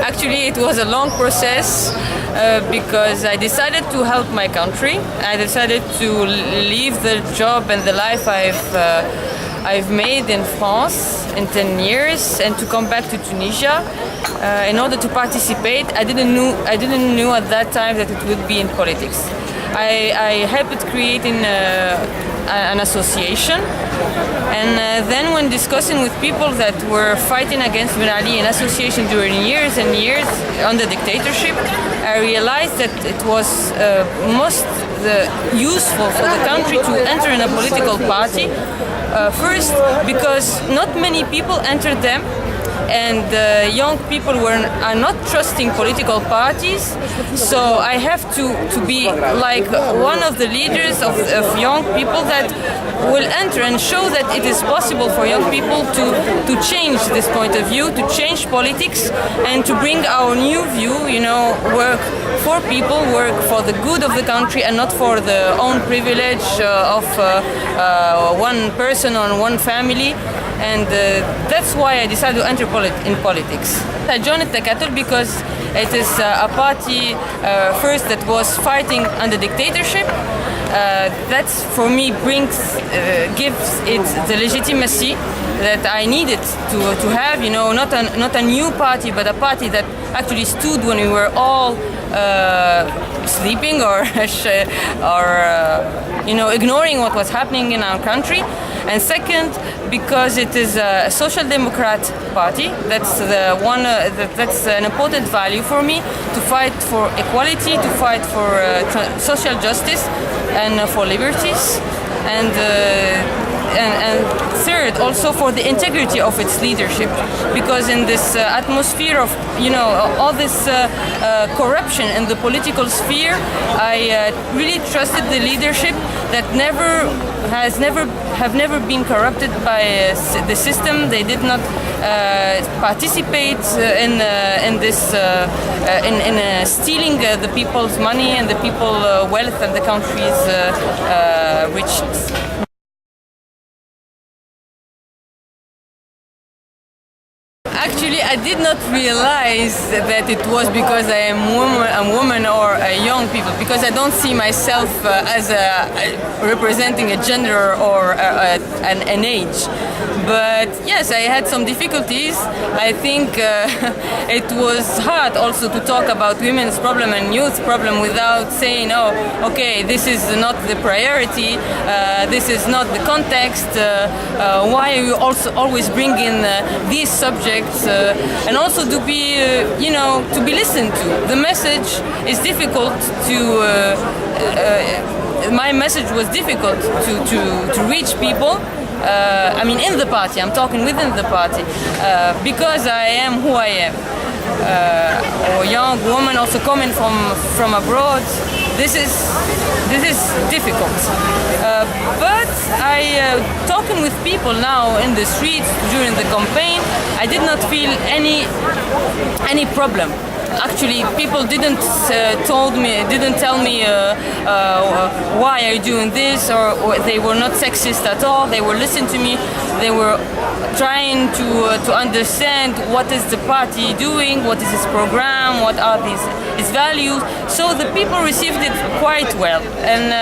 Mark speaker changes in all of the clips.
Speaker 1: Actually, it was a long process because I decided to help my country. I decided to leave the job and the life I've made in France in 10 years and to come back to Tunisia in order to participate. I didn't know at that time that it would be in politics. I helped creating an association, and then when discussing with people that were fighting against Ben Ali in association during years and years under dictatorship, I realized that it was most useful for the country to enter in a political party. First, because not many people entered them, and young people are not trusting political parties. So I have to be like one of the leaders of young people that will enter and show that it is possible for young people to change this point of view, to change politics, and to bring our new view, work for people, work for the good of the country and not for the own privilege of one person or one family. And that's why I decided to enter in politics. I joined Ettakatol because it is a party first that was fighting under dictatorship. That for me gives it the legitimacy that I needed to have. Not a new party, but a party that actually stood when we were all sleeping or ignoring what was happening in our country. And second, because it is a social democrat party, that's that's an important value for me, to fight for equality, to fight for social justice and for liberties, and third, also for the integrity of its leadership, because in this atmosphere of all this corruption in the political sphere, I really trusted the leadership that have never been corrupted by the system. They did not participate in stealing the people's money and the people's wealth and the country's riches. Actually, I did not realize that it was because I am a woman or a young people, because I don't see myself as representing a gender or an age. But yes, I had some difficulties. I think it was hard also to talk about women's problem and youth problem without saying, oh, okay, this is not the priority, this is not the context, why are you also always bringing these subjects, and also to be, to be listened to. The message is difficult to, my message was difficult to reach people. In the party, I'm talking within the party, because I am who I am. Or young woman also coming from abroad. This is difficult. But talking with people now in the streets during the campaign, I did not feel any problem. Actually, people didn't tell me why are you doing this, or they were not sexist at all. They were listening to me. They were trying to understand what is the party doing, what is its program, what are its values. So the people received it quite well, and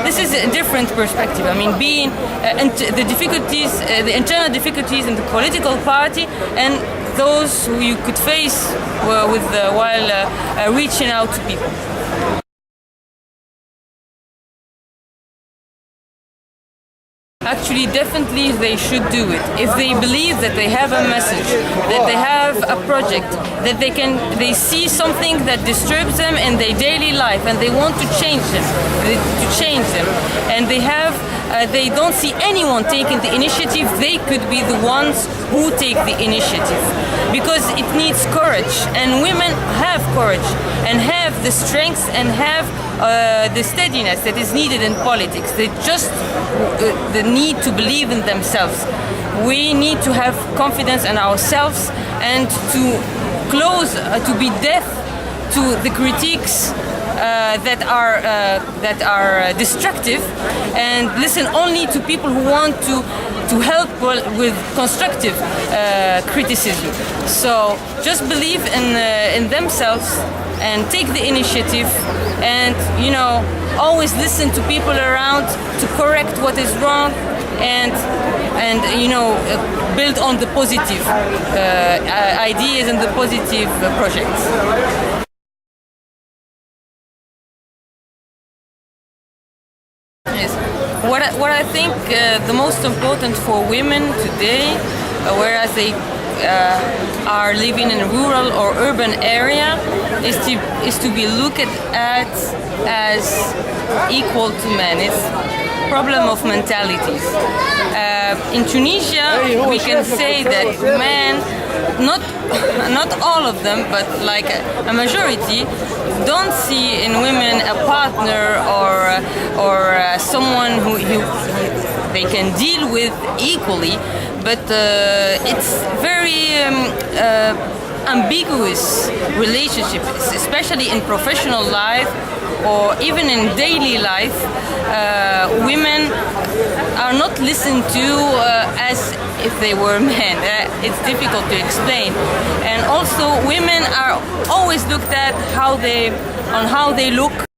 Speaker 1: this is a different perspective. Being the difficulties, the internal difficulties in the political party, and those who you could face while reaching out to people. Actually, definitely they should do it. If they believe that they have a message, that they have a project, that they see something that disturbs them in their daily life and they want to change them, and they don't see anyone taking the initiative, they could be the ones who take the initiative. Because it needs courage, and women have courage and have the strength and have the steadiness that is needed in politics. They just need to believe in themselves. We need to have confidence in ourselves and to be deaf to the critiques that are destructive, and listen only to people who want to to help with constructive criticism. So just believe in themselves and take the initiative, and always listen to people around to correct what is wrong, and build on the positive ideas and the positive projects. Yes. What I think the most important for women today, whereas they are living in a rural or urban area, is to be looked at as equal to men. It's a problem of mentalities. In Tunisia, we can say that men, not all of them, but like a majority, don't see in women a partner or someone who they can deal with equally. But it's very ambiguous relationship, especially in professional life or even in daily life. Women are not listened to as if they were men. It's difficult to explain. And also women are always looked at on how they look.